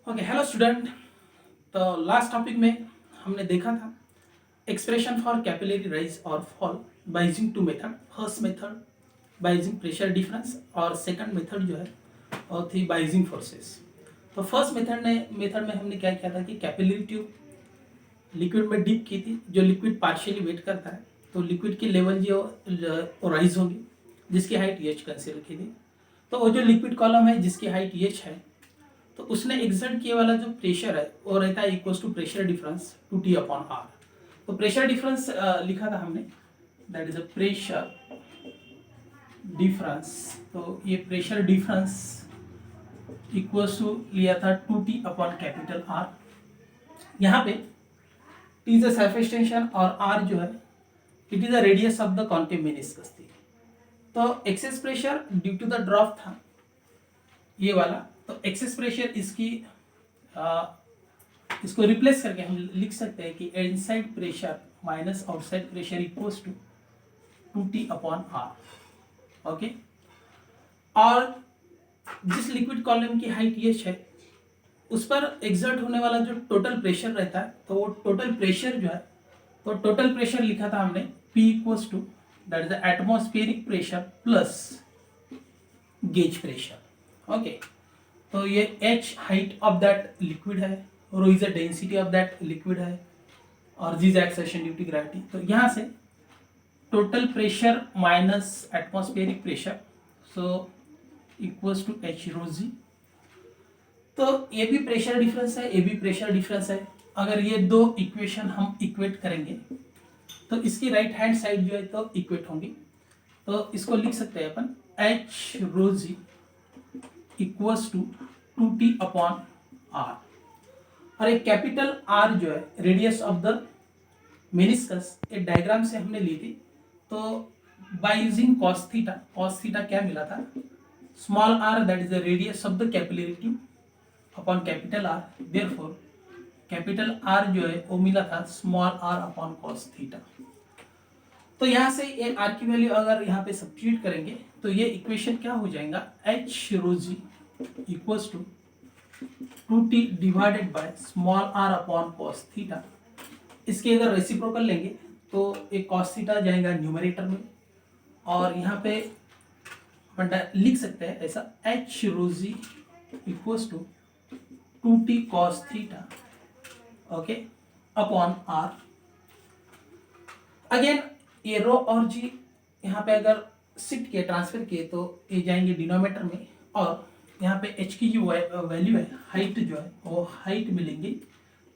Okay hello student. तो last topic में हमने देखा था एक्सप्रेशन फॉर कैपिलरी राइज और fall by using two method. First method by using pressure difference और सेकंड मेथड जो है वो थी बाय यूजिंग फोर्सेस। तो फर्स्ट मेथड में हमने क्या किया था कि कैपिलरी ट्यूब लिक्विड में डिप की थी। जो लिक्विड पार्शियली वेट करता है तो लिक्विड की लेवल जो राइज होगी जिसकी हाइट एच कंसीडर की थी। तो वो जो लिक्विड कॉलम है जिसकी हाइट एच है तो उसने एक्सर्ट किए वाला जो प्रेशर है वो रहता है equals to pressure difference 2T upon R. तो प्रेशर डिफरेंस लिखा था हमने, that is a pressure difference. तो ये प्रेशर डिफरेंस इक्वल्स टू लिया था 2T अपॉन कैपिटल आर। यहाँ पे T is the surface tension और R जो है it is the radius of the concave meniscus थी। तो excess pressure due to the drop था ये वाला। तो एक्सेस प्रेशर इसको रिप्लेस करके हम लिख सकते हैं कि inside pressure minus outside pressure equals to 2T upon R. Okay, और जिस लिक्विड कॉलम की हाइट एच है उस पर एक्सर्ट होने वाला जो टोटल प्रेशर रहता है तो वो टोटल प्रेशर जो है तो टोटल प्रेशर लिखा था हमने P equals to that is the atmospheric pressure plus gauge pressure. Okay, तो ये h height of that liquid है, rho is the density of that liquid है और g is acceleration due to gravity. तो यहाँ से total pressure minus atmospheric pressure so equals to h rho g. तो ये भी प्रेशर डिफरेंस है, ये भी प्रेशर डिफरेंस है। अगर ये दो इक्वेशन हम इक्वेट करेंगे तो इसकी राइट हैंड साइड जो है तो इक्वेट होंगी। तो इसको लिख सकते हैं अपन h rho g equals to 2T upon R. और एक कैपिटल आर जो है रेडियस ऑफ द मेनिस्कस एक डायग्राम से हमने ली थी। तो बाय यूजिंग cos थीटा क्या मिला था, small R that is the radius of the capillary tube upon capital R. Therefore capital R जो है वो मिला था small R upon cos theta. तो यहाँ से ये आर की वैल्यू अगर यहाँ पे सब्स्टिट्यूट करेंगे तो ये इक्वेशन क्या हो जाएगा, h rho g equals to 2T divided by small r upon cos theta. इसके अगर रेसिप्रोकल लेंगे तो एक cos थीटा जाएगा न्यूमरेटर में और यहाँ पे अपन लिख सकते हैं ऐसा h rho g equals to 2T cos theta okay upon r। Again ये रो और जी यहाँ पे अगर शिफ्ट किए ट्रांसफर किए तो ये जाएंगे डिनोमिनेटर में और यहाँ पे h की जो वैल्यू है हाइट जो है वो हाइट मिलेंगी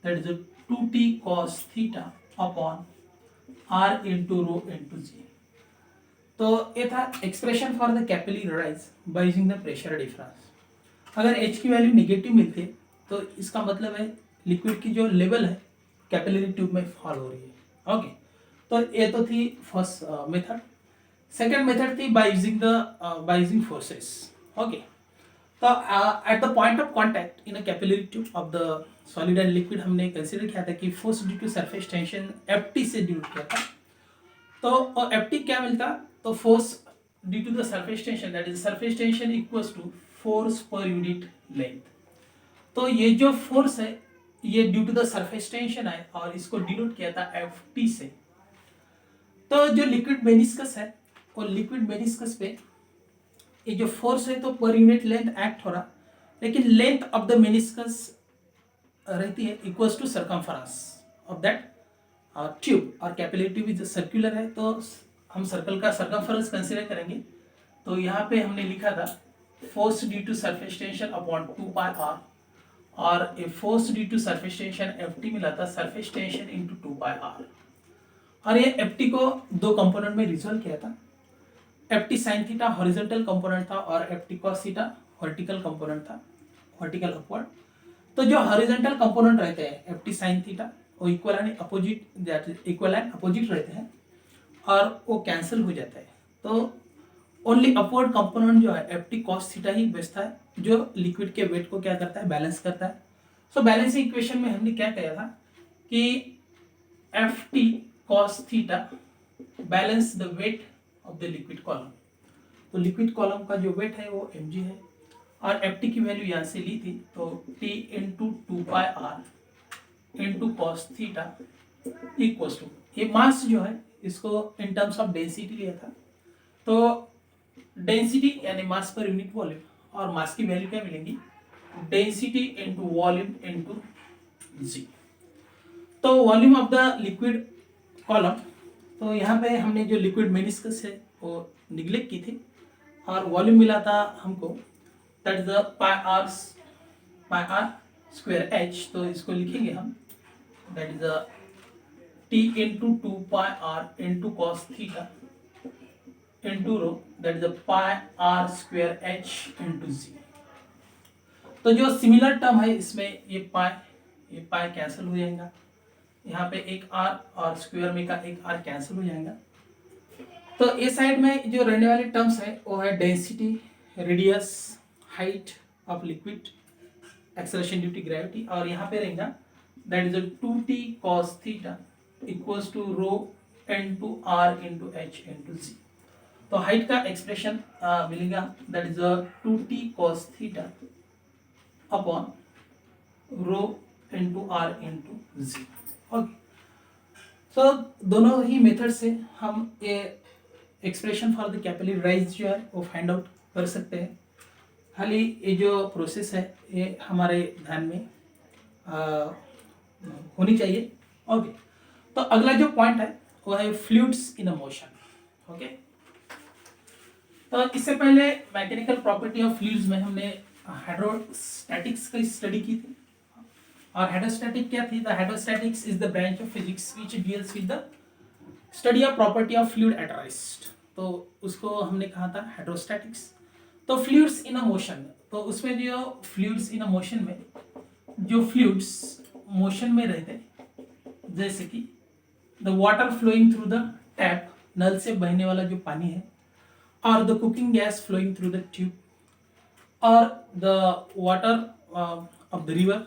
that is 2T cos theta upon r into rho into g. तो ये था expression for the capillary rise by using the pressure difference. अगर h की वैल्यू नेगेटिव मिलती है तो इसका मतलब है लिक्विड की जो लेवल है कैपिलरी ट्यूब में फॉल हो रही है। ओके, तो ये तो थी फर्स्ट मेथड। सेकेंड मेथड थी बाय यूजिंग फोर्सेस। ओके, तो at the point of contact in a capillary tube of the solid and liquid हमने कंसीडर किया था कि force due to surface tension Ft से डिनोट किया था। तो Ft क्या मिलता, तो force due to the surface tension that is surface tension equals to force per unit length. तो ये जो फोर्स है ये due to the surface tension है और इसको डिनोट किया था Ft से। तो जो लिक्विड मेनिस्कस है वो लिक्विड मेनिस्कस पे ये जो फोर्स है तो पर यूनिट लेंथ एक्ट हो रहा, लेकिन लेंथ ऑफ द मेनिस्कस रहती है equals to circumference of that tube और कैपिलरी ट्यूब इज सर्कुलर है तो हम सर्कल का सर्कमफरेंस कंसीडर करेंगे। तो यहाँ पे हमने लिखा था force due to surface tension upon 2πr और a force due to surface tension Ft मिला था सरफेस टेंशन इंटू 2πr। और ये Ft को दो कंपोनेंट में रिजोल्व किया था। Ft sin theta horizontal component था और Ft cos theta vertical component था, वर्टिकल अपवर्ड। तो जो हॉरिजॉन्टल कंपोनेंट रहते हैं Ft sin थीटा वो इक्वल एंड अपोजिट रहते हैं और वो कैंसिल हो जाता है। तो ओनली अपवर्ड कंपोनेंट जो है Ft cos थीटा ही बचता है जो लिक्विड के वेट को क्या करता है, बैलेंस करता है। सो बैलेंसिंग इक्वेशन में हमने क्या किया था कि Ft cos theta balance the weight of the liquid column. तो लिक्विड कॉलम का जो वेट है वो mg है और एफ टी की वैल्यू यहाँ से ली थी, तो T into 2πr into cos theta equals to, ये मास जो है इसको इन टर्म्स ऑफ डेंसिटी लिया था, तो डेंसिटी यानी मास पर यूनिट वॉल्यूम, और मास की वैल्यू क्या मिलेंगी, density into volume into g. तो volume of the liquid column, तो यहाँ पे हमने जो लिक्विड मेनिस्कस है वो निग्लेक्ट की थी, और वॉल्यूम मिला था हमको, that is the pi r square h, तो इसको लिखेंगे हम, that is the T into 2πr into cos theta into rho, that is the pi r square h into g. तो जो सिमिलर टर्म है इसमें ये पाई कैंसिल हो जाएगा, यहाँ पे एक आर और स्क्वायर में का एक आर कैंसिल हो जाएगा। तो इस साइड में जो रहने वाले टर्म्स है वो है density, radius, height of liquid, acceleration due to gravity, और यहाँ पे रहेगा that is 2t cos theta equals to rho n to r into h into g. तो हाइट का एक्सप्रेशन मिलेगा, that is 2t cos theta upon rho into r into g. Okay, so दोनों ही method से हम ये expression for the capillary rise जो है वो फाइंड आउट कर सकते हैं। खाली ये जो प्रोसेस है ये हमारे ध्यान में होनी चाहिए। ओके, तो अगला जो पॉइंट है वो है fluids in a motion. Okay, तो इससे पहले मैकेनिकल प्रॉपर्टी ऑफ फ्लूइड्स में हमने हाइड्रोस्टैटिक्स की स्टडी की थी, और हाइड्रोस्टैटिक क्या थी, the hydrostatics is the branch of physics which deals with the study of property of fluid at rest, तो उसको हमने कहा था हाइड्रोस्टैटिक्स। तो फ्लूइड्स इन अ मोशन, तो उसमें जो फ्लूइड्स इन अ मोशन में जो फ्लूइड्स मोशन में रहते, जैसे कि the water flowing through the tap, नल से बहने वाला जो पानी है, और the cooking gas flowing through the tube, और the water of the river,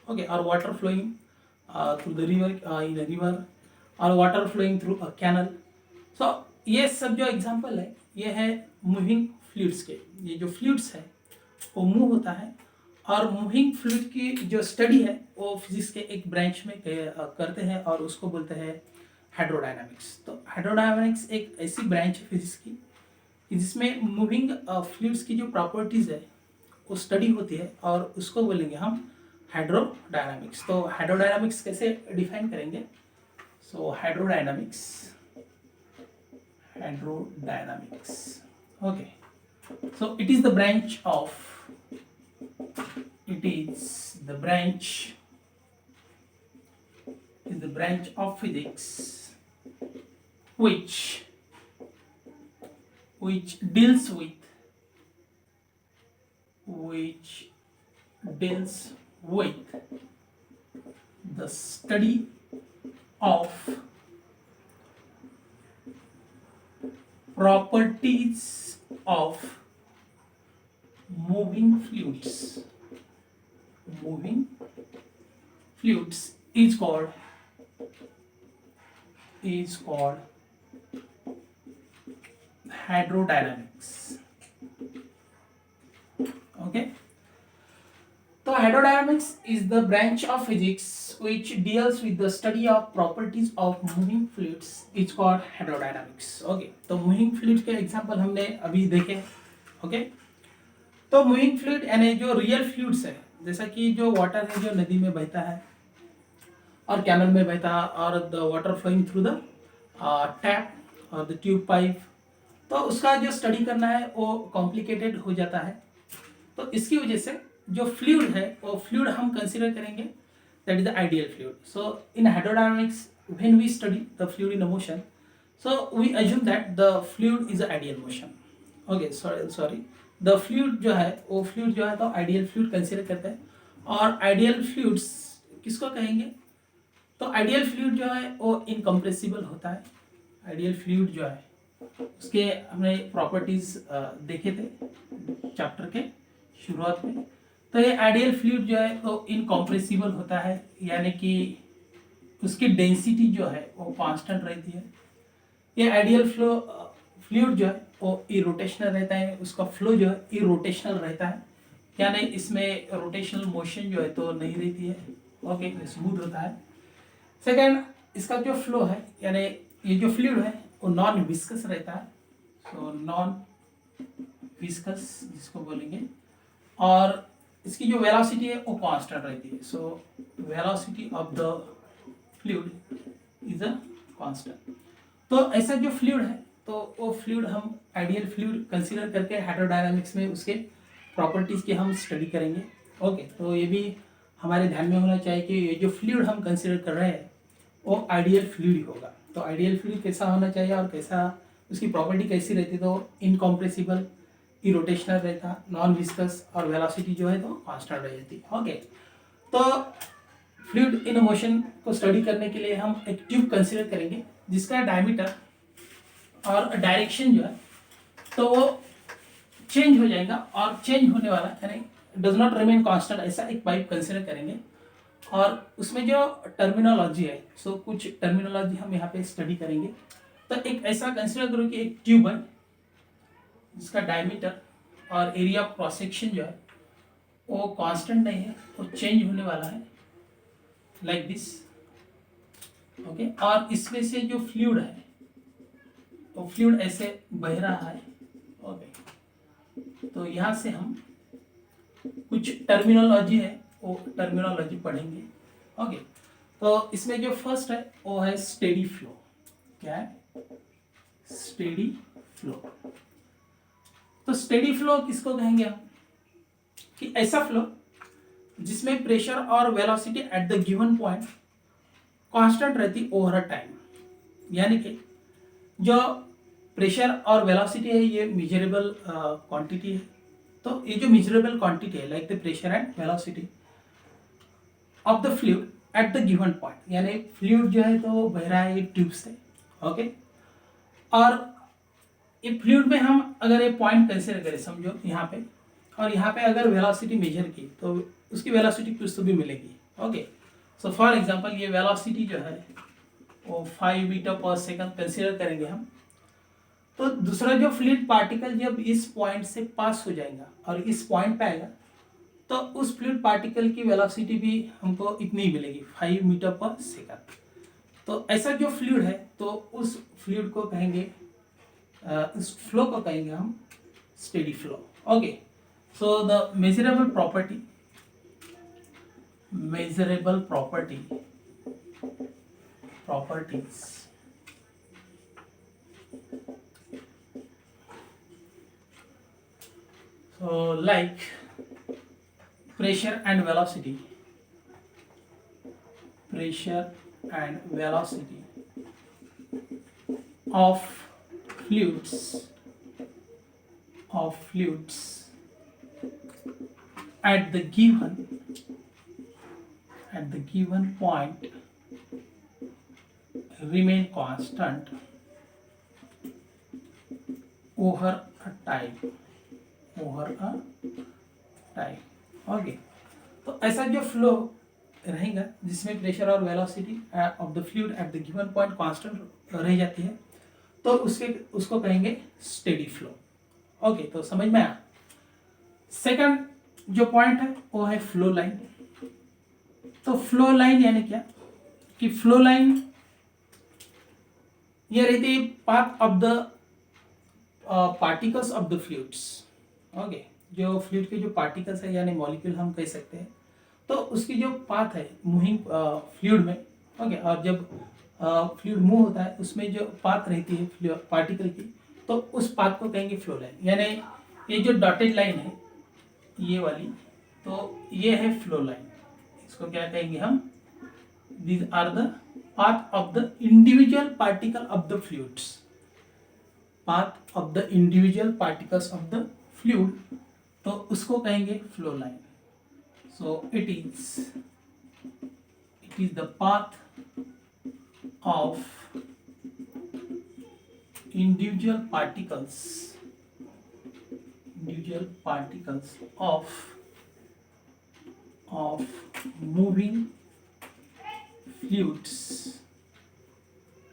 okay, और water flowing through the river in a river, और water flowing through a canal. So ये सब जो एग्जांपल है ये है मूविंग फ्लूइड्स के। ये जो फ्लूइड्स है वो मूव होता है, और मूविंग फ्लूइड की जो स्टडी है वो फिजिक्स के एक ब्रांच में करते हैं, और उसको बोलते हैं हाइड्रोडायनामिक्स। तो हाइड्रोडायनामिक्स एक ऐसी ब्रांच है फिजिक्स की जिसमें मूविंग फ्लूइड्स की जो प्रॉपर्टीज है वो स्टडी होती है, और उसको बोलेंगे हम हाइड्रोडायनामिक्स। तो हाइड्रोडायनामिक्स कैसे डिफाइन करेंगे, सो hydrodynamics, okay, so it is the branch of physics which deals with the study of properties of moving fluids. Moving fluids is called hydrodynamics. Okay, so hydrodynamics is the branch of physics which deals with the study of properties of moving fluids. It's called hydrodynamics. Okay, तो moving fluid के example हमने अभी देखे। Okay, तो moving fluid यानी जो real fluids है, जैसा कि जो वाटर है जो नदी में बहता है और कैनल में बहता है, और the water flowing through the tap और द ट्यूब पाइप, तो उसका जो स्टडी करना है वो कॉम्प्लिकेटेड हो जाता है। तो इसकी वजह से जो फ्लूइड है वो फ्लूइड हम कंसीडर करेंगे that is the ideal fluid. So in hydrodynamics when we study the fluid in a motion, so we assume that the fluid is a ideal motion. Okay, sorry the fluid जो है वो fluid जो है तो ideal fluid consider करते हैं। और ideal fluids किसको कहेंगे, तो आइडियल फ्लूइड जो है वो इनकम्प्रेसिबल होता है। आइडियल फ्लूइड जो है उसके हमने प्रॉपर्टीज देखे थे चैप्टर के शुरुआत में। तो ये आइडियल फ्लूइड जो है वो इनकम्प्रेसिबल होता है, यानी कि उसकी डेंसिटी जो है वो कांस्टेंट रहती है। ये आइडियल फ्लूइड जो है वो इरोटेशनल रहता है, उसका फ्लो जो है इरोटेशनल रहता है, यानी इसमें रोटेशनल मोशन जो है तो नहीं रहती है, ओके, स्मूथ होता है। सेकंड, इसका जो फ्लो है यानी ये जो फ्लूइड है वो नॉन विस्कस रहता है, सो नॉन विस्कस जिसको बोलेंगे, और इसकी जो वेलोसिटी है वो कांस्टेंट रहती है, so velocity of the fluid is a constant. तो ऐसा जो फ्लूइड है तो वो फ्लूइड हम आइडियल फ्लूइड कंसीडर करके हाइड्रोडायनामिक्स में उसके प्रॉपर्टीज़ की हम स्टडी करेंगे, ओके। तो ये भी हमारे ध्यान में होना चाहिए कि ये जो फ्लूइड हम कंसीडर कर रहे हैं वो आइडियल फ्लूइड होगा। तो आइडियल फ्लूइड कैसा होना चाहिए और कैसा उसकी प्रॉपर्टी कैसी रहती है, तो इनकॉम्प्रेसिबल, इरोटेशनल रहता, नॉन विस्कस, और वेलोसिटी जो है तो कांस्टेंट रह जाती है, ओके। तो फ्लूइड इन मोशन को स्टडी करने के लिए हम एक ट्यूब कंसीडर करेंगे जिसका डायमीटर और डायरेक्शन जो है तो वो चेंज हो जाएगा, और चेंज होने वाला यानी डज नॉट रिमेन कांस्टेंट ऐसा एक पाइप कंसीडर करेंगे। और उसमें जो टर्मिनोलॉजी है, सो कुछ टर्मिनोलॉजी हम यहाँ पे स्टडी करेंगे। तो एक ऐसा कंसीडर करो कि एक ट्यूब है जिसका डायमीटर और एरिया ऑफ क्रॉस सेक्शन जो है वो कांस्टेंट नहीं है, वो चेंज होने वाला है, लाइक दिस, ओके। और इसमें से जो फ्लूइड है वो फ्लूइड ऐसे बह रहा है, ओके। तो यहाँ से हम कुछ टर्मिनोलॉजी है वो टर्मिनोलॉजी पढ़ेंगे, ओके। तो इसमें जो फर्स्ट है वो है स्टेडी फ्लो। क्या है? Steady flow. तो स्टेडी फ्लो किसको कहेंगे हम? कि ऐसा फ्लो जिसमें प्रेशर और velocity at the given point constant रहती ओवर अ टाइम, यानी कि जो प्रेशर और वेलोसिटी है ये मेजरेबल क्वांटिटी है। तो ये जो मेजरेबल क्वांटिटी है like the pressure and velocity of the fluid at the given point, यानी फ्लूइड जो है तो बह रहा है ट्यूब से, ओके। और ये फ्लूइड में हम अगर ये पॉइंट कंसीडर करें, समझो यहाँ पे, और यहाँ पे अगर वेलोसिटी मेजर की तो उसकी वेलोसिटी कुछ तो भी मिलेगी, ओके। सो फॉर एग्जांपल ये वेलोसिटी जो है वो 5 मीटर पर सेकंड कंसीडर करेंगे हम। तो दूसरा जो फ्लूइड पार्टिकल जब इस पॉइंट से पास हो जाएगा और इस पॉइंट पे आएगा तो उस फ्लूइड पार्टिकल की वेलोसिटी भी हमको इतनी ही मिलेगी, 5 मीटर पर सेकंड। तो ऐसा जो फ्लूइड है तो उस फ्लूइड को कहेंगे, इस फ्लो को कहेंगे हम steady flow, okay. So the measurable properties so like pressure and velocity of fluids at the given point remain constant over a time, okay. तो ऐसा जो फ्लो रहेगा जिसमें प्रेशर और velocity of the fluid at the given point constant रह जाती है तो उसको कहेंगे स्टेडी फ्लो, ओके। तो समझ में आया। सेकंड जो पॉइंट है वो है फ्लो लाइन। तो फ्लो लाइन यानी क्या कि फ्लो लाइन ये रहती है path of the particles of the fluids, okay. जो फ्लूइड के जो पार्टिकल्स है यानी मॉलिक्यूल हम कह सकते हैं, तो उसकी जो पाथ है मूविंग फ्लूइड में, ओके। और जब फ्लूइड मूव होता है उसमें जो पाथ रहती है पार्टिकल की तो उस पाथ को कहेंगे फ्लो लाइन। यानी ये जो डॉटेड लाइन है ये वाली, तो ये है फ्लो लाइन। इसको क्या कहेंगे हम? These are the path of the individual particle of the fluids, path of the individual particles of the fluid, तो उसको कहेंगे flow line. So it is the path of individual particles of moving fluids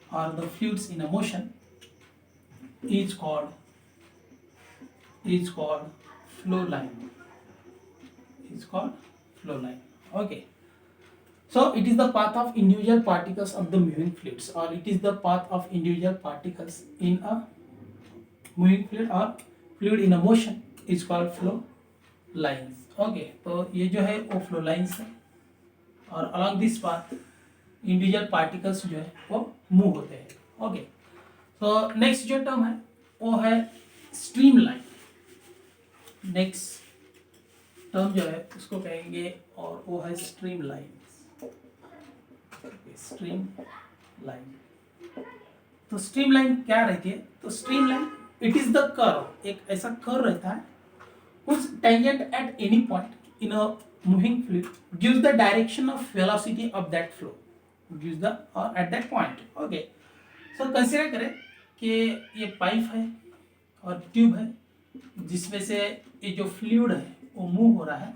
or the fluids in a motion is called flow line, is called flow line. Okay, so it is the path of individual particles of the moving fluids, or it is the path of individual particles in a moving fluid or fluid in a motion is called flow lines. Okay, तो ये जो है वो flow lines है, और along this path individual particles जो है वो मूव होते हैं. ओके, तो नेक्स्ट जो टर्म है वो है स्ट्रीम लाइन. नेक्स्ट टर्म जो है उसको कहेंगे और वो है स्ट्रीम लाइन. स्ट्रीम लाइन, तो स्ट्रीम लाइन क्या रहती है? तो stream line it is the curve, एक ऐसा कर्व रहता है whose tangent at any point in a moving fluid gives the direction of velocity of that flow, gives the or at that point. Okay, so consider करें कि ये pipe है और tube है जिसमें से ये जो फ्लूइड है वो मूव हो रहा है,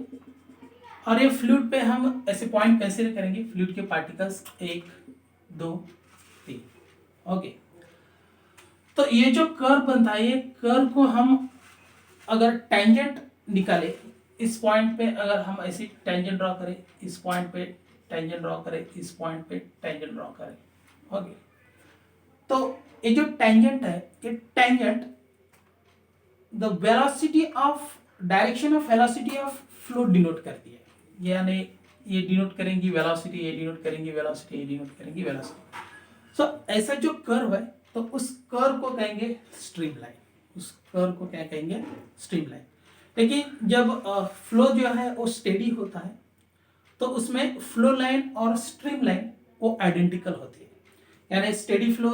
और ये फ्लूइड पे हम ऐसे पॉइंट कंसिडर करेंगे, फ्लूइड के पार्टिकल्स 1 2 3. ओके, तो ये जो कर्व बनता है, ये कर्व को हम अगर टेंजेंट निकाले, इस पॉइंट पे अगर हम ऐसी टेंजेंट ड्रॉ करें, इस पॉइंट पे टेंजेंट ड्रॉ करें, इस पॉइंट पे टेंजेंट ड्रॉ करें. ओके, तो ये जो टेंजेंट है, ये tangent the velocity of direction of velocity of flow denote करती है. यानी ये डिनोट करेंगी वेलोसिटी, ये डिनोट करेंगी वेलोसिटी, ये डिनोट करेंगी वेलोसिटी. सो ऐसा जो कर्व है, तो उस कर्व को कहेंगे स्ट्रीम लाइन. उस कर्व को क्या कहेंगे? Stream line. लेकिन जब फ्लो जो है वो स्टेडी होता है, तो उसमें फ्लो लाइन और स्ट्रीम लाइन वो आइडेंटिकल होती है. यानी स्टेडी फ्लो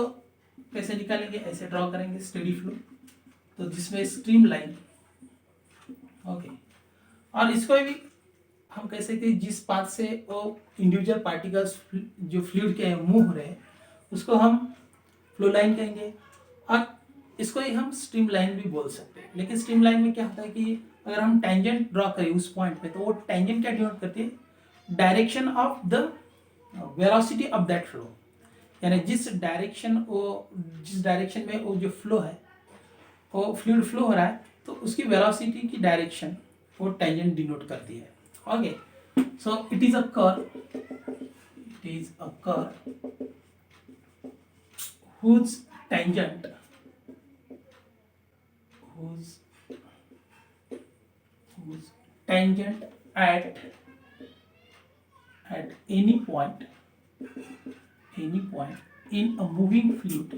कैसे निकालेंगे? ऐसे ड्रॉ करेंगे स्टेडी फ्लो, तो जिसमें स्ट्रीम लाइन. ओके, और इसको भी हम कह सकते हैं जिस पाथ से वो इंडिविजुअल पार्टिकल्स जो फ्लूइड के मूव हो रहे हैं उसको हम फ्लो लाइन कहेंगे, और इसको ही हम स्ट्रीम लाइन भी बोल सकते हैं. लेकिन स्ट्रीम लाइन में क्या होता है कि अगर हम टेंजेंट ड्रॉ करें उस पॉइंट पे, तो वो टेंजेंट क्या डिनोट करती है? Direction of the velocity of that flow. यानी जिस डायरेक्शन में वो जो फ्लो है, वो फ्लूइड फ्लो हो रहा है, तो उसकी वेलोसिटी की डायरेक्शन वो टेंजेंट डिनोट करती है. Okay, so it is a curve whose tangent at any point in a moving fluid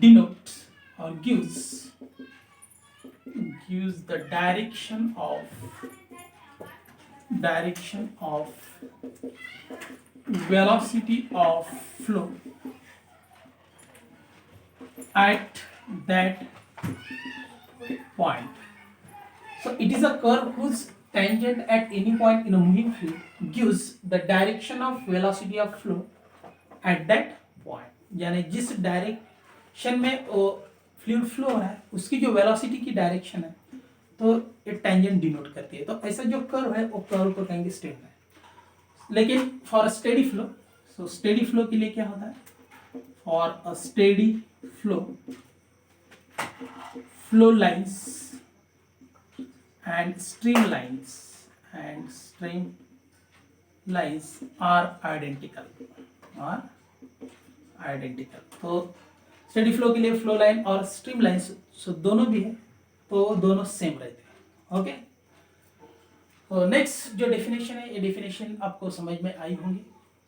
denotes or gives the direction of velocity of flow at that point. So it is a curve whose tangent at any point in a moving fluid gives the direction of velocity of flow at that point. यानी जिस direction में वो fluid flow हो रहा है उसकी जो velocity की डायरेक्शन है, तो ये टेंजेंट डिनोट करती है. तो ऐसा जो कर्व है वो कर्व को कहेंगे स्ट्रीम लाइन. लेकिन for steady flow, so steady flow के लिए क्या होता है? For a steady flow lines and stream lines are identical. तो स्टेडी फ्लो के लिए फ्लो लाइन और स्ट्रीम लाइन्स सो दोनों भी है, तो दोनों सेम रहते हैं. ओके, तो नेक्स्ट जो डेफिनेशन है, ये डेफिनेशन आपको समझ में आई होंगी.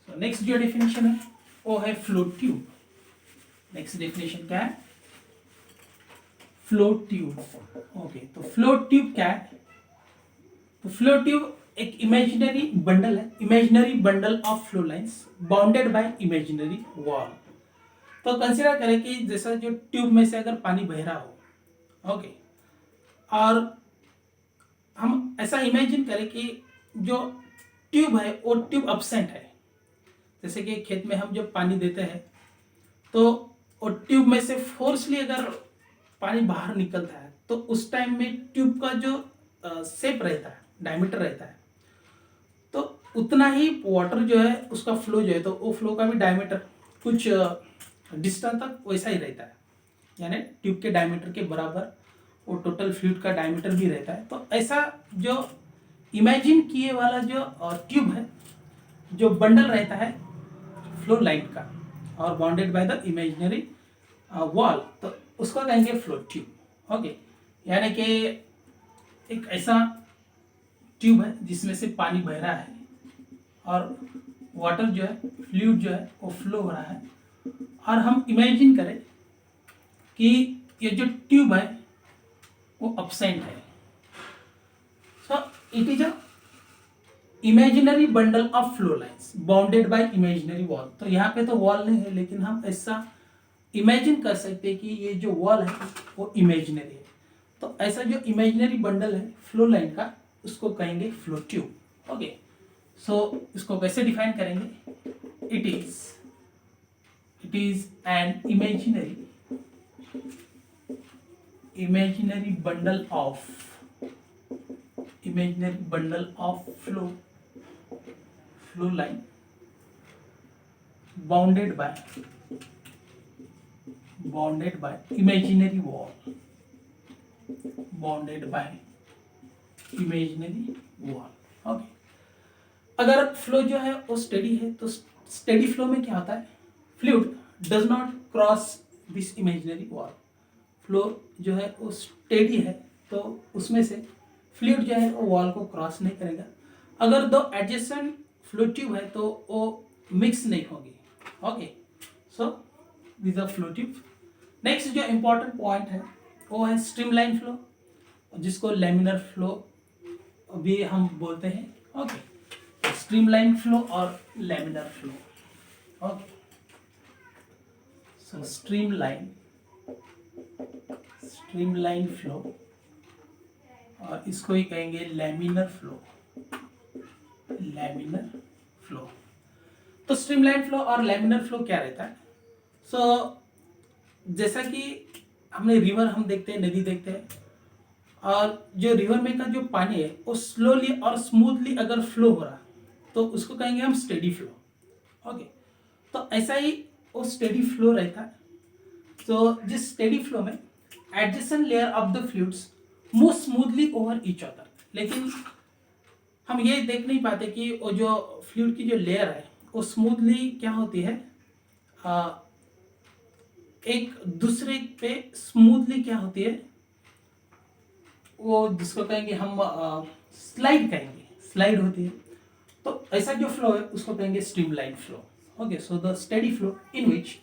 सो नेक्स्ट जो डेफिनेशन है वो है फ्लो ट्यूब. नेक्स्ट डेफिनेशन क्या है? Flow tube. ओके, तो फ्लो ट्यूब क्या है? तो फ्लो ट्यूब एक imaginary bundle of flow lines bounded by imaginary wall. तो कंसीडर करें कि जैसा जो ट्यूब में से अगर पानी बह रहा हो, ओके, और हम ऐसा इमेजिन करें कि जो ट्यूब है वो ट्यूब अपसेंट है. जैसे कि खेत में हम जब पानी देते हैं तो वो ट्यूब में से फोर्सली अगर पानी बाहर निकलता है, तो उस टाइम में ट्यूब का जो शेप रहता है, डायमीटर रहता है, तो उतना ही वाटर जो है उसका फ्लो जो है, तो वो फ्लो का भी डायमीटर कुछ डिस्टेंस तक वैसा ही रहता है. यानी ट्यूब के डायमीटर के बराबर वो टोटल फ्लूइड का डायमीटर भी रहता है। तो ऐसा जो इमेजिन किए वाला जो ट्यूब है, जो बंडल रहता है फ्लो लाइन का और bounded by the imaginary wall, तो उसको कहेंगे फ्लो ट्यूब। ओके, यानी कि एक ऐसा ट्यूब है जिसमें से पानी बह रहा है और वाटर जो है, फ्लूइड जो है वो फ्लो हो रहा है, और हम इमेजिन करें कि ये जो ट्यूब है वो अपसेंट है। सो it is a imaginary bundle of flow lines bounded by imaginary wall. तो यहाँ पे तो वॉल नहीं है, लेकिन हम ऐसा इमेजिन कर सकते हैं कि ये जो वॉल है वो इमेजिनरी है। तो ऐसा जो इमेजिनरी बंडल है फ्लो लाइन का, उसको कहेंगे फ्लो ट्यूब। ओके, सो इसको कैसे डिफाइन करेंगे? It is an imaginary bundle of flow line bounded by imaginary wall, okay. अगर फ्लो जो है वो स्टेडी है, तो स्टेडी फ्लो में क्या होता है? Fluid does not cross this imaginary wall. Flow जो है वो स्टेडी है, तो उसमें से फ्लूइड जो है वो वॉल को क्रॉस नहीं करेगा। अगर दो एडजेसेंट फ्लो ट्यूब है तो वो मिक्स नहीं होगी। Okay, so this are flow tube. Next जो इम्पोर्टेंट पॉइंट है वो है स्ट्रीमलाइन फ्लो, जिसको लैमिनर फ्लो भी हम बोलते हैं। ओके, स्ट्रीमलाइन फ्लो और laminar flow. Okay, so streamline flow और इसको ही कहेंगे लैमिनर फ्लो। तो स्ट्रीमलाइन फ्लो और लैमिनर फ्लो क्या रहता है? जैसा कि हमने रिवर हम देखते हैं, नदी देखते हैं, और जो रिवर में का जो पानी है वो स्लोली और स्मूथली अगर फ्लो हो रहा तो उसको कहेंगे हम स्टेडी फ्लो। ओके, तो ऐसा ही वो स्टेडी फ्लो रहता है। तो जिस स्टेडी फ्लो में adjacent layer of the fluids move smoothly over each other, लेकिन हम ये देख नहीं पाते कि वो जो फ्लूइड की जो लेयर है वो स्मूथली क्या होती है, एक दूसरे पे स्मूथली क्या होती है, वो जिसको कहेंगे हम स्लाइड होती है। तो ऐसा जो फ्लो है उसको कहेंगे streamline flow. Okay, so the steady flow in which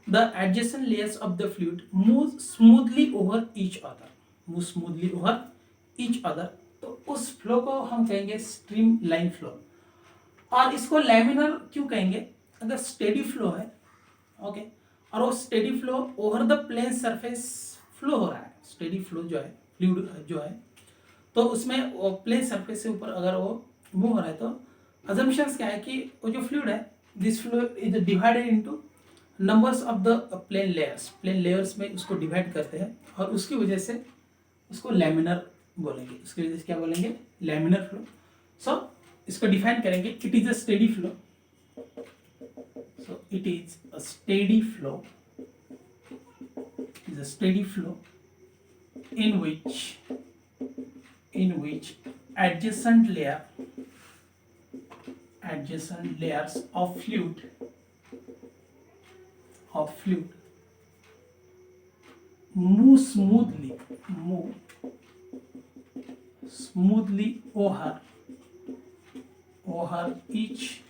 the adjacent layers of the fluid move smoothly over each other, तो उस फ्लो को हम कहेंगे स्ट्रीम लाइन फ्लो। और इसको लैमिनर क्यों कहेंगे? अगर स्टेडी फ्लो है, ओके, और वो steady flow over the plane surface flow हो रहा है, स्टेडी फ्लो जो है फ्लूइड जो है, तो उसमें वो प्लेन सरफेस से ऊपर अगर वो मूव हो रहा है, तो अजम्पशंस क्या है कि वो जो फ्लूइड है, this flow is divided into numbers of the plane layers में उसको डिवाइड करते हैं, और उसकी वजह से उसको लैमिनर बोलेंगे। उसकी वजह से क्या बोलेंगे? Laminar flow. सो इसको डिफाइन करेंगे, it is a steady flow. So it is a steady flow in which adjacent layers of fluid move smoothly over each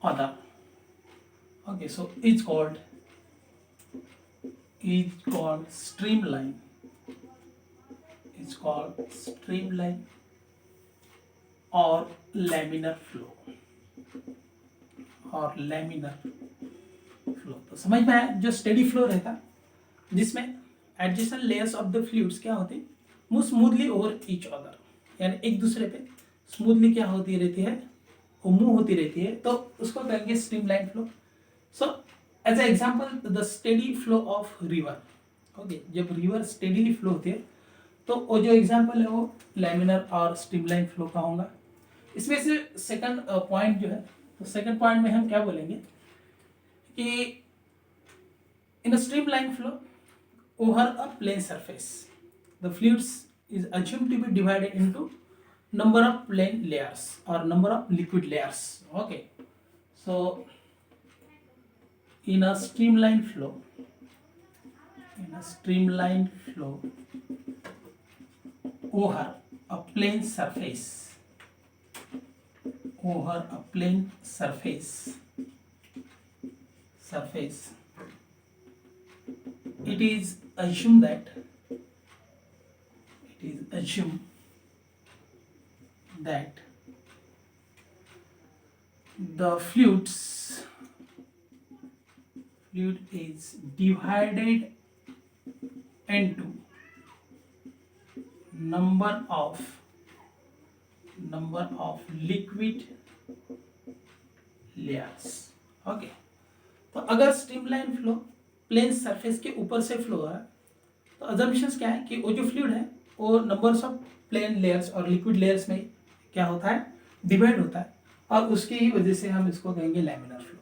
other. Okay, so it's called streamline. It's called streamline or laminar flow तो समझ में आया? जो steady flow रहता जिसमें adjacent layers of the fluids क्या होते, move smoothly over each other, यानी एक दूसरे पे स्मूथली क्या होती रहती है, वो मूव होती रहती है, तो उसको कहेंगे streamline flow. So as a example the steady flow of river. Okay, जब रिवर स्टेडीली फ्लो होती है तो वो जो एग्जांपल है वो लैमिनर और स्ट्रीमलाइन फ्लो का होगा। इसमें से सेकंड पॉइंट जो है, तो सेकंड पॉइंट में हम क्या बोलेंगे कि in streamline flow over a plane surface, the fluids is assumed to be divided into number of plane layers or number of liquid layers. Okay, so in a streamlined flow, over a plane surface, it is assumed that the fluid is divided into number of liquid layers. Okay, तो अगर streamline flow plane surface के ऊपर से flow हो रहा है तो assumptions क्या है कि वो जो फ्लूइड है वो नंबर्स ऑफ प्लेन लेयर्स और लिक्विड लेयर्स में क्या होता है, डिवाइड होता है, और उसकी ही वजह से हम इसको कहेंगे लैमिनार फ्लो।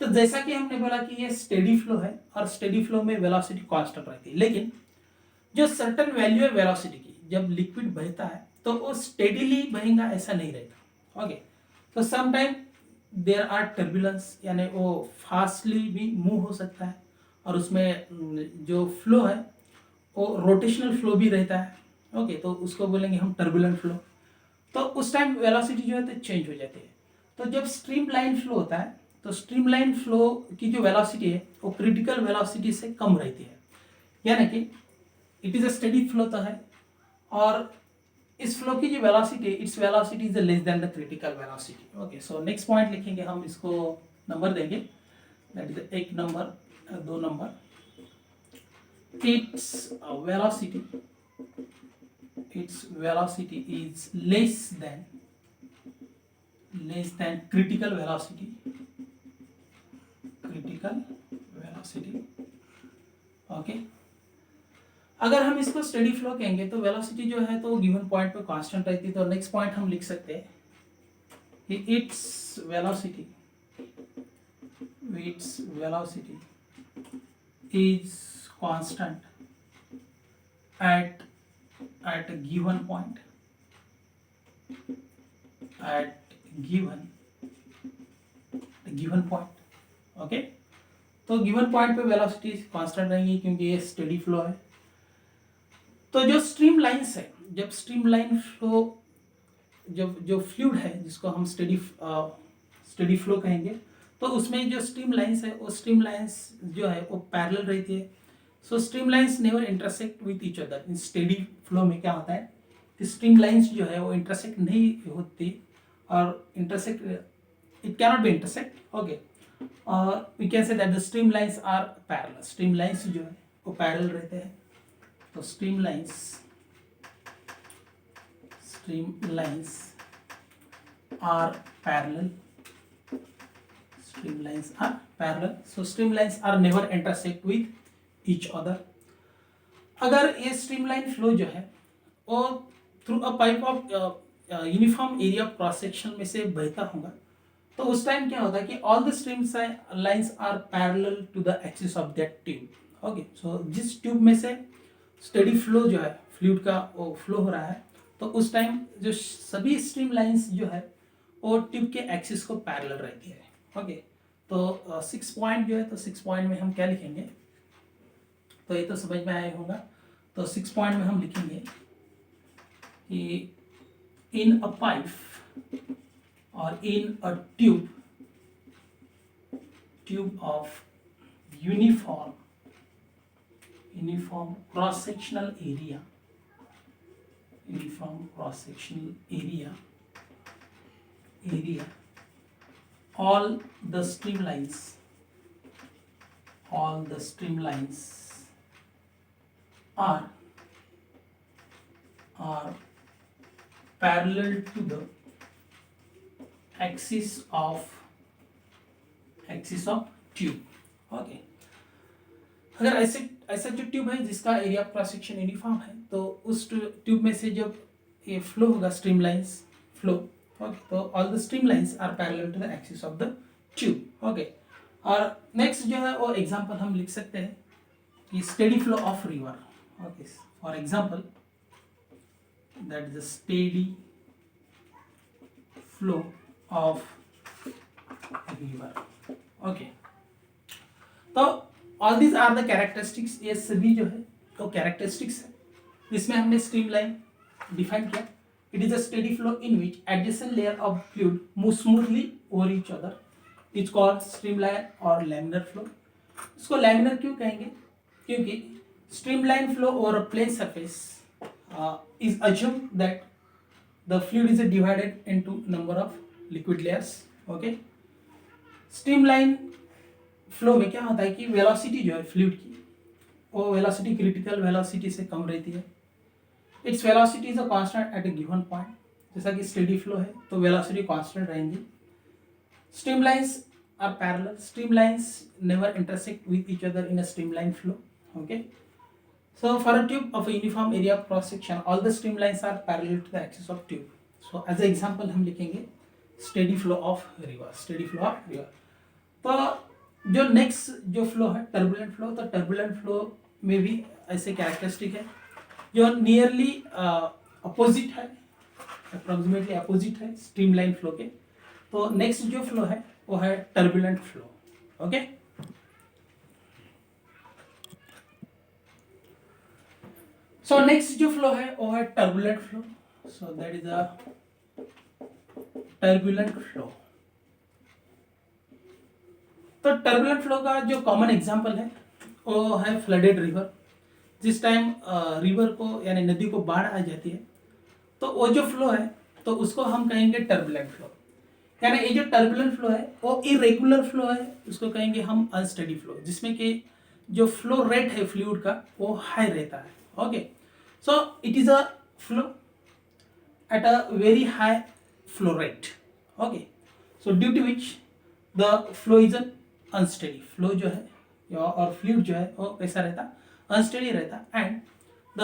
तो जैसा कि हमने बोला कि ये स्टेडी फ्लो है और स्टेडी फ्लो में वेलोसिटी कांस्टेंट रहती है, लेकिन जो सर्टेन वैल्यू है वेलोसिटी की, जब लिक्विड बहता है तो वो स्टेडीली बहेगा ऐसा नहीं रहता। ओके, तो some time there are turbulence, यानी वो फास्टली भी मूव हो सकता है और उसमें जो फ्लो है वो रोटेशनल फ्लो भी रहता है। ओके, तो उसको बोलेंगे हम टर्बुलेंट फ्लो। तो उस टाइम वेलोसिटी जो है तो चेंज हो जाती है। तो जब स्ट्रीमलाइन फ्लो होता है तो स्ट्रीमलाइन फ्लो की जो वेलोसिटी है वो क्रिटिकल वेलोसिटी से कम रहती है, यानी कि it is a steady flow तो है, और इस फ्लो की जो velocity, it's velocity is less than the critical velocity. Okay, so next point लिखेंगे हम, इसको नंबर देंगे, दैट इज एक नंबर, दो number. its velocity is less than critical velocity. Okay, अगर हम इसको स्टेडी फ्लो कहेंगे तो वेलोसिटी जो है तो गिवन पॉइंट पे कांस्टेंट रहती है। तो नेक्स्ट पॉइंट हम लिख सकते हैं कि its velocity is constant at a given point, okay. तो गिवन पॉइंट पे वेलोसिटी कांस्टेंट रहेंगी क्योंकि ये स्टेडी फ्लो है। तो जो स्ट्रीम लाइन्स है, जब स्ट्रीमलाइन फ्लो, जब जो फ्लूइड है जिसको हम स्टेडी फ्लो कहेंगे, तो उसमें जो स्ट्रीम लाइन्स है वो स्ट्रीम लाइन्स जो है वो पैरेलल रहती है। So stream lines never intersect with each other. In steady flow में क्या होता है कि स्ट्रीम लाइन्स जो है वो इंटरसेक्ट नहीं होती, और intersect it cannot be intersect. Okay, और we can say that the stream lines are parallel. Stream lines जो है वो पैरेलल रहते हैं। तो stream lines are parallel. So streamlines are never intersect with each other. अगर ये स्ट्रीमलाइन फ्लो जो है वो through a pipe of uniform area of cross section में से बहता होगा, तो उस टाइम क्या होता है कि all the stream lines are parallel to the axis of that tube. Okay, so जिस ट्यूब में से स्टेडी फ्लो जो है फ्लूइड का वो फ्लो हो रहा है, तो उस टाइम जो सभी स्ट्रीम लाइन्स जो है वो ट्यूब के एक्सिस को पैरेलल रहती है। ओके, तो 6 पॉइंट जो है, तो 6 पॉइंट में हम क्या लिखेंगे, तो ये तो समझ में आया होगा। तो 6 पॉइंट में हम लिखेंगे कि इन अ पाइप और in a tube of uniform cross sectional area, all the streamlines are parallel to the axis of tube। Okay, अगर ऐसा जो ट्यूब है जिसका area of cross section uniform है, तो उस ट्यूब में से जब ये फ्लो होगा स्ट्रीमलाइंस फ्लो, ओके, तो all the streamlines are parallel to the axis of the tube. Okay, और नेक्स्ट जो है वो एग्जांपल हम लिख सकते हैं कि steady flow of river. Okay, For example, that is a steady flow of river. Okay, तो all these are the characteristics, ये सभी जो है तो कैरेक्टरिस्टिक्स है जिसमें हमने स्ट्रीमलाइन डिफाइन किया. It is a steady flow in which adjacent layer of fluid move smoothly over each other. It's called streamline और लैमिनर फ्लो. इसको लैमिनर क्यों कहेंगे? क्योंकि streamline flow over a plane surface is assumed that the fluid is divided into number of liquid layers. Okay, streamline flow में क्या होता है कि वेलोसिटी जो है फ्लूइड की वो वेलोसिटी क्रिटिकल वेलोसिटी से कम रहती है. Its velocity is a constant at a given point. जैसा कि स्टेडी फ्लो है तो वेलोसिटी कांस्टेंट रहेंगी. Streamlines are parallel. Streamlines never intersect with each other in a streamline flow. Okay, so for a tube of a uniform area of cross section all the streamlines are parallel to the axis of tube. so as an example हम लिखेंगे steady flow of river. steady flow of river. तो जो next जो flow है turbulent flow, तो turbulent flow में भी ऐसे कैरेक्टरिस्टिक है जो नियरली अपोजिट है, अप्रोक्सीमेटली अपोजिट है स्ट्रीमलाइन फ्लो के. तो नेक्स्ट जो फ्लो है वो है turbulent flow. Okay, so next जो फ्लो है वो है turbulent flow. So that is a turbulent flow. तो टर्बुलेंट फ्लो का जो कॉमन एग्जांपल है वो है फ्लडेड रिवर. जिस टाइम रिवर को यानी नदी को बाढ़ आ जाती है तो वो जो फ्लो है तो उसको हम कहेंगे टर्बुलेंट फ्लो. यानी ये जो टर्बुलेंट फ्लो है वो इरेगुलर फ्लो है, उसको कहेंगे हम अनस्टेडी फ्लो, जिसमें कि जो फ्लो रेट है फ्लूइड का वो हाई रहता है. Okay, so it is a flow at a very high flow rate. Okay, so due to which the flow is un unsteady. Flow जो है और फ्लूइड जो है वो कैसा रहता, अनस्टेडी रहता. And the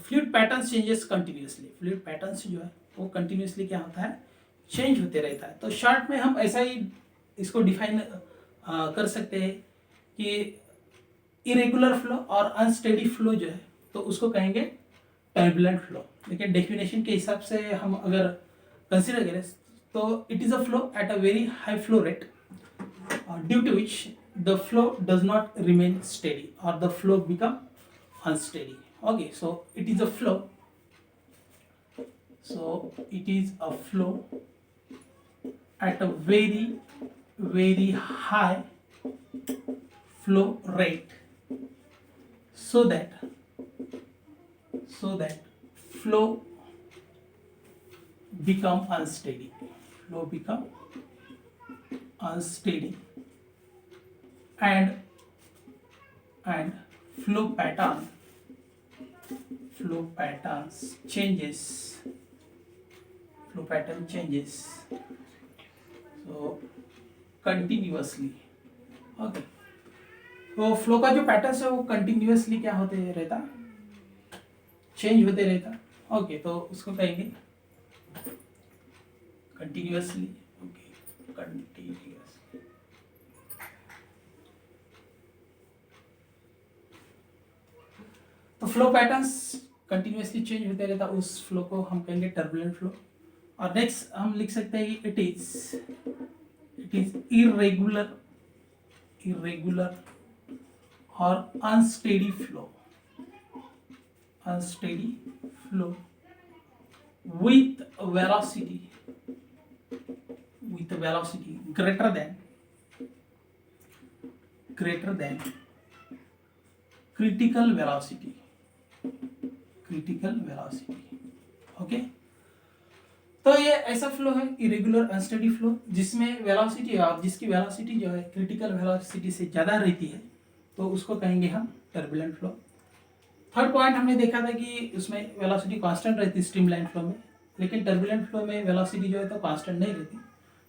fluid pattern changes continuously. Fluid patterns जो है वो कंटिन्यूसली क्या होता है, चेंज होते रहता है. तो शॉर्ट में हम ऐसा ही इसको डिफाइन कर सकते हैं कि इरेगुलर फ्लो और अनस्टेडी फ्लो जो है तो उसको कहेंगे टर्बुलेंट फ्लो. लेकिन डेफिनेशन के हिसाब से हम अगर कंसिडर करें तो it is a flow at a very high flow rate due to which the flow does not remain steady or the flow become unsteady. Okay, so it is a flow. So it is a flow at a very high flow rate so that flow become unsteady. Flow become unsteady and flow patterns changes. Flow pattern changes so continuously. Okay, तो flow का जो pattern है वो continuously क्या होते रहता, change होते रहता. ओके, तो उसको कहेंगे कंटिन्यूअसली. Okay, continuous. तो फ्लो पैटर्न्स कंटिन्यूअसली चेंज होते रहता, उस फ्लो को हम कहेंगे टर्बुलेंट फ्लो. और नेक्स्ट हम लिख सकते हैं कि इट इज इरेगुलर और unsteady flow with velocity greater than critical velocity. Okay, तो ये ऐसा फ्लो है इरेगुलर अनस्टेडी फ्लो जिसमें वेलोसिटी और जिसकी वेलोसिटी जो है क्रिटिकल वेलोसिटी से ज़्यादा रहती है तो उसको कहेंगे हम टर्बुलेंट फ्लो. थर्ड पॉइंट हमने देखा था कि उसमें वेलोसिटी कांस्टेंट रहती है स्ट्रीमलाइन फ्लो में, लेकिन टर्बुलेंट फ्लो में वेलोसिटी जो है तो कांस्टेंट नहीं रहती.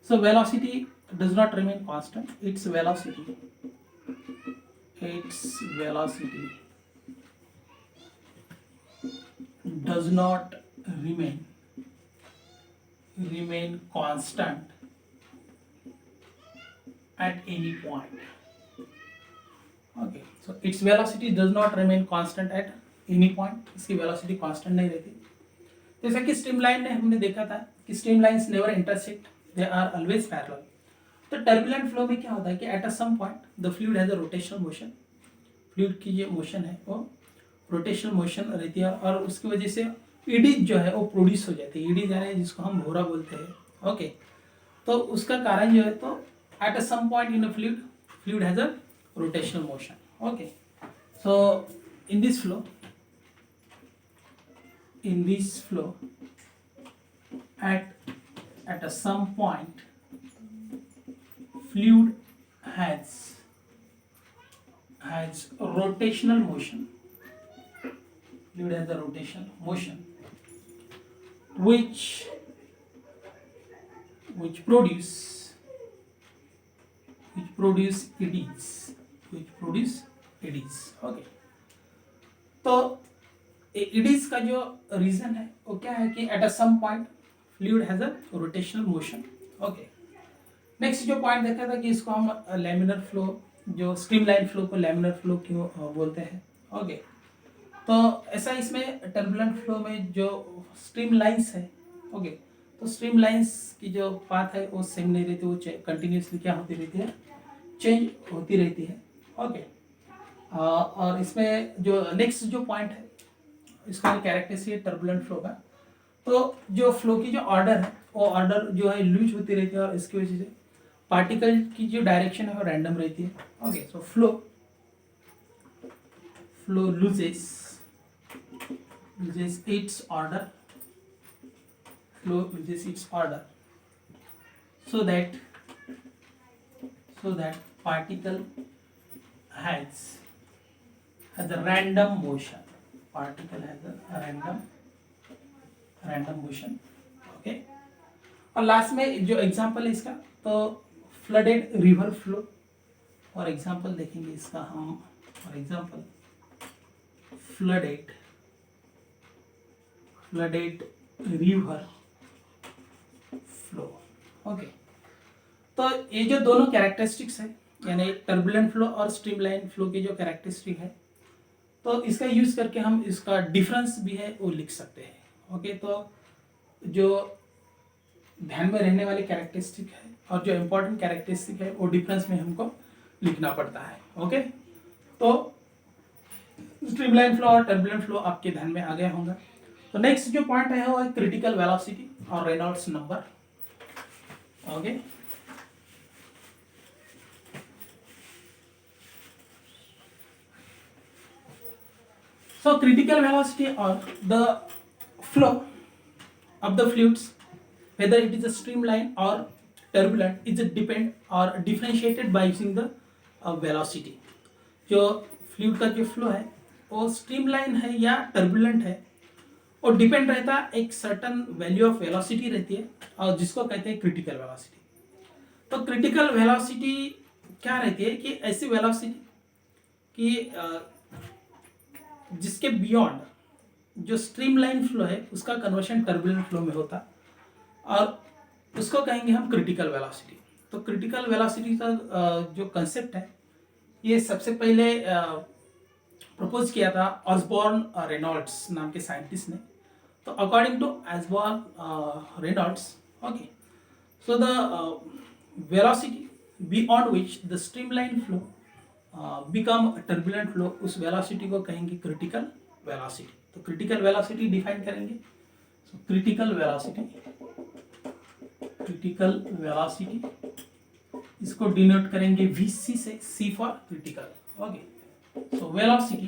So velocity does not remain constant. Its velocity does not remain constant at any point. Okay, so its velocity does not remain constant at any point, इसकी velocity constant नहीं रहती। जैसा कि स्ट्रीमलाइन में हमने देखा था कि streamlines never intersect, they are always parallel. तो टर्बुलेंट फ्लो में क्या होता है कि at a some point the fluid has a rotational motion, fluid की जो मोशन है वो रोटेशनल मोशन रहती है और उसकी वजह से ईडीज जो है वो प्रोड्यूस हो जाती है। ईडीज यानी जिसको हम भोरा बोलते हैं। ओके, तो उसका कारण जो है तो at a some point in a fluid, fluid has a rotational motion. Okay, so in this flow, at a some point fluid has rotational motion, fluid has a rotational motion which produce eddies। Okay, तो इडीज का जो reason है वो क्या है कि at a some point fluid has a rotational motion. Okay, next जो point देखा था कि इसको हम लैमिनर फ्लो, जो स्ट्रीमलाइन फ्लो को लैमिनर फ्लो क्यों बोलते हैं। ओके, तो ऐसा इसमें टर्बुलेंट फ्लो में जो स्ट्रीमलाइंस है, ओके, तो स्ट्रीमलाइंस की जो पाथ है वो सेम नहीं रहती, वो कंटिन्यूसली क्या होती रहती है, चेंज होती रहती है। ओके, और इसमें जो नेक्स्ट जो पॉइंट है इसका कैरेक्टरिस्टिक टर्बुलेंट फ्लो का, तो जो फ्लो की जो ऑर्डर है वो ऑर्डर जो है लूज होती रहती है और इसकी वजह से पार्टिकल की जो डायरेक्शन है वो रैंडम रहती है। Okay, so flow loses its order, flow loses its order so that particle has a random motion, particle has a random motion। Okay, और लास्ट में जो एग्जांपल है इसका, तो फ्लडेड रिवर फ्लो, और एग्जांपल देखेंगे इसका हम, for example flooded river flow. Okay, तो ये जो दोनों कैरेक्टरिस्टिक्स है यानी टर्बुलेंट फ्लो और स्ट्रीमलाइन फ्लो की जो कैरेक्टरिस्टिक है, तो इसका यूज करके हम इसका डिफरेंस भी है वो लिख सकते हैं। ओके, तो जो ध्यान में रहने वाली कैरेक्टरिस्टिक है और जो इम्पोर्टेंट कैरेक्टरिस्टिक है वो डिफरेंस में हमको लिखना पड़ता है। ओके, तो स्ट्रीमलाइन फ्लो और टर्बुलेंट फ्लो आपके ध्यान में आ गया होगा। तो नेक्स्ट जो पॉइंट है वो है क्रिटिकल वेलोसिटी और Reynolds number. Okay, so critical velocity or the flow of the fluids, whether it is a streamline or turbulent, is depend or differentiated by using the velocity। जो fluid का जो flow है वो streamline है या turbulent है, और depend रहता है एक सर्टन वैल्यू ऑफ वेलोसिटी रहती है और जिसको कहते हैं क्रिटिकल वेलोसिटी। तो क्रिटिकल वेलोसिटी क्या रहती है कि ऐसी वेलोसिटी कि जिसके बियॉन्ड जो स्ट्रीमलाइन फ्लो है उसका कन्वर्शन टर्बुलेंट फ्लो में होता, और उसको कहेंगे हम क्रिटिकल वेलोसिटी। तो क्रिटिकल वेलोसिटी का जो कंसेप्ट है ये सबसे पहले प्रपोज किया था ऑसबॉर्न रेनॉल्ड्स नाम के साइंटिस्ट ने। तो according to Osborne Reynolds, okay, so the velocity beyond which the streamline flow become turbulent flow, उस वेलोसिटी को कहेंगे क्रिटिकल वेलोसिटी। तो क्रिटिकल वेलोसिटी डिफाइन करेंगे, सो क्रिटिकल वेलोसिटी इसको डिनोट करेंगे VC से, C for critical. Okay, so velocity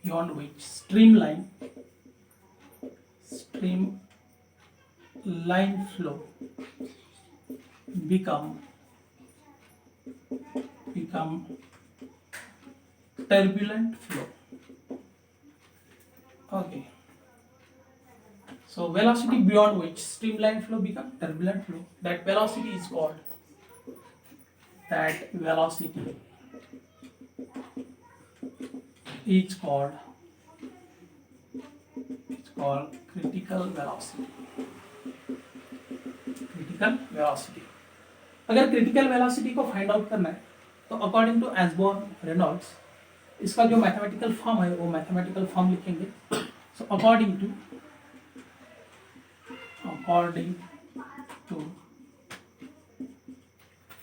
beyond which streamline flow become turbulent flow। Okay, so velocity beyond which streamline flow become turbulent flow, that velocity is called critical velocity। अगर critical velocity को find out करना है तो according to एस्बॉर्न Reynolds इसका जो mathematical form है वो mathematical form लिखेंगे. So according to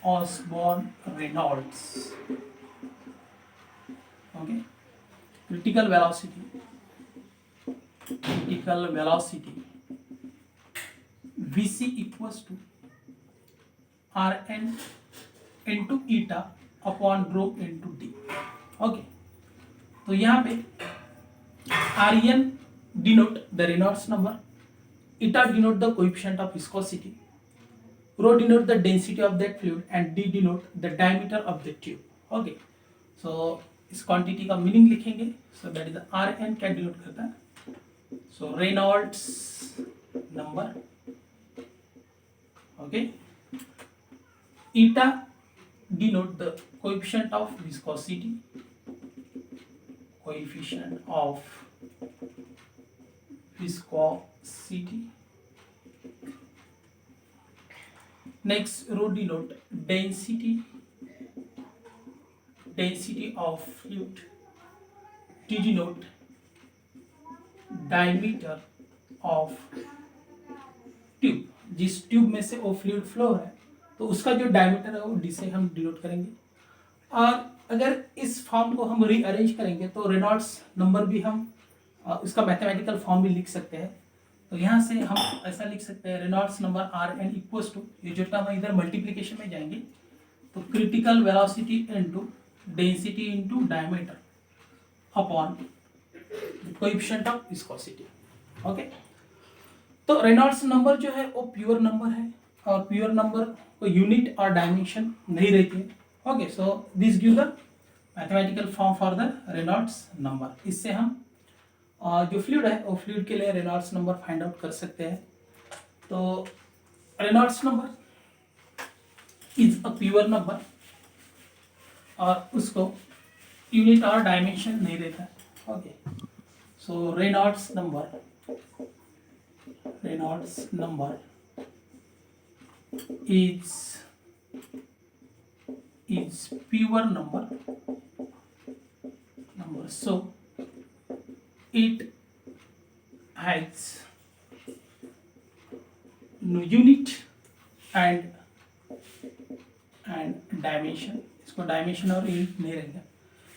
Osborne Reynolds, okay, critical velocity Vc equals to Rn into eta upon rho into d. Okay, तो यहाँ पे Rn denote the Reynolds number, eta denote the coefficient of viscosity, rho denote the density of that fluid and d denote the diameter of the tube. Okay, so इस quantity का meaning लिखेंगे. So that is Rn क्या denote करता है. So Reynolds number. Okay, eta denote the coefficient of viscosity, Next, rho denote density of fluid, d denote diameter of tube. जिस tube में से वो फ्लूइड फ्लो है तो उसका जो डायमीटर है वो डी से हम डिनोट करेंगे. और अगर इस फॉर्म को हम रीअरेंज करेंगे तो रेनॉल्ड्स नंबर भी हम इसका मैथमेटिकल फॉर्म भी लिख सकते हैं. तो यहाँ से हम ऐसा लिख सकते हैं Reynolds number Rn equals to, ये जो टर्म इधर मल्टीप्लिकेशन में जाएंगे तो critical velocity into density into diameter upon coefficient of viscosity. Okay, तो रेनॉल्ड्स नंबर जो है वो प्योर नंबर है और प्योर नंबर को यूनिट और डायमेंशन नहीं रहती है. Okay, so this give the mathematical form for the Reynolds number. इससे हम जो फ्लूइड है वो फ्लूइड के लिए रेनॉल्ड्स नंबर फाइंड आउट कर सकते हैं. तो Reynolds number is a pure number और उसको यूनिट और डायमेंशन नहीं रहता है. Okay, so Reynolds number is pure number. So it has no unit and dimension. इसको डायमेंशन और यूनिट नहीं रहेगा.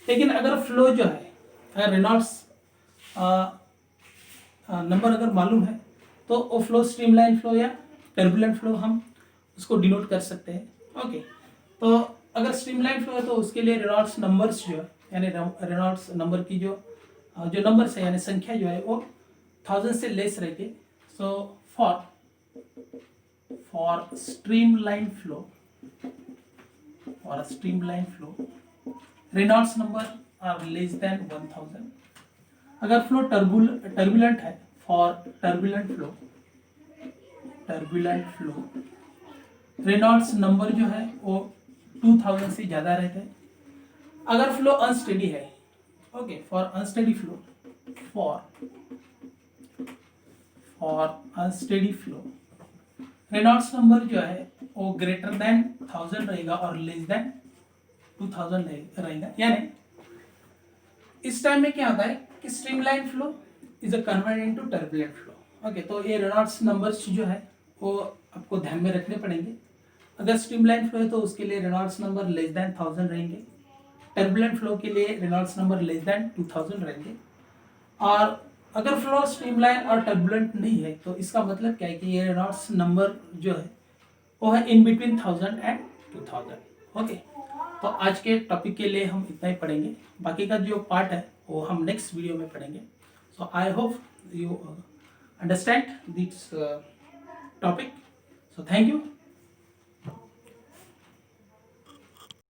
लेकिन अगर फ्लो जो है, अगर रेनॉल्ड्स नंबर अगर मालूम है तो वो फ्लो स्ट्रीमलाइन फ्लो या टर्बुलेंट फ्लो हम उसको डिनोट कर सकते हैं. ओके, तो अगर स्ट्रीमलाइन फ्लो है तो उसके लिए रेनॉल्ड्स नंबर्स जो है यानी रेनॉल्ड्स नंबर की जो नंबर्स है यानी संख्या जो है वो 1000 से लेस रहती है. So for streamline flow Reynolds number are less than 1000. अगर फ्लो टर्बुलेंट है, for turbulent flow Reynolds number जो है वो 2000 से ज़्यादा रहते हैं. अगर फ्लो अनस्टेडी है, okay, for unsteady flow Reynolds number जो है वो ग्रेटर देन 1000 रहेगा और लेस देन 2000 रहेगा. यानी इस टाइम में क्या होता है कि streamline flow is a converted into turbulent flow. Okay, तो ये रेनॉल्ड्स नंबर्स जो है वो आपको ध्यान में रखने पड़ेंगे. अगर स्ट्रीमलाइन फ्लो है तो उसके लिए रेनॉल्ड्स नंबर लेस देन 1000 रहेंगे. टर्बुलेंट फ्लो के लिए रेनॉल्ड्स नंबर लेस देन 2000 रहेंगे. और अगर फ्लो स्ट्रीमलाइन और टर्बुलेंट नहीं है तो इसका मतलब क्या है कि ये रेनॉल्ड्स नंबर जो है वो है इन बिटवीन 1000 एंड 2000. ओके, तो आज के टॉपिक के लिए हम इतना ही पढ़ेंगे. बाकी का जो पार्ट है वो हम नेक्स्ट वीडियो में पढ़ेंगे. So I hope you understand this topic. So thank you.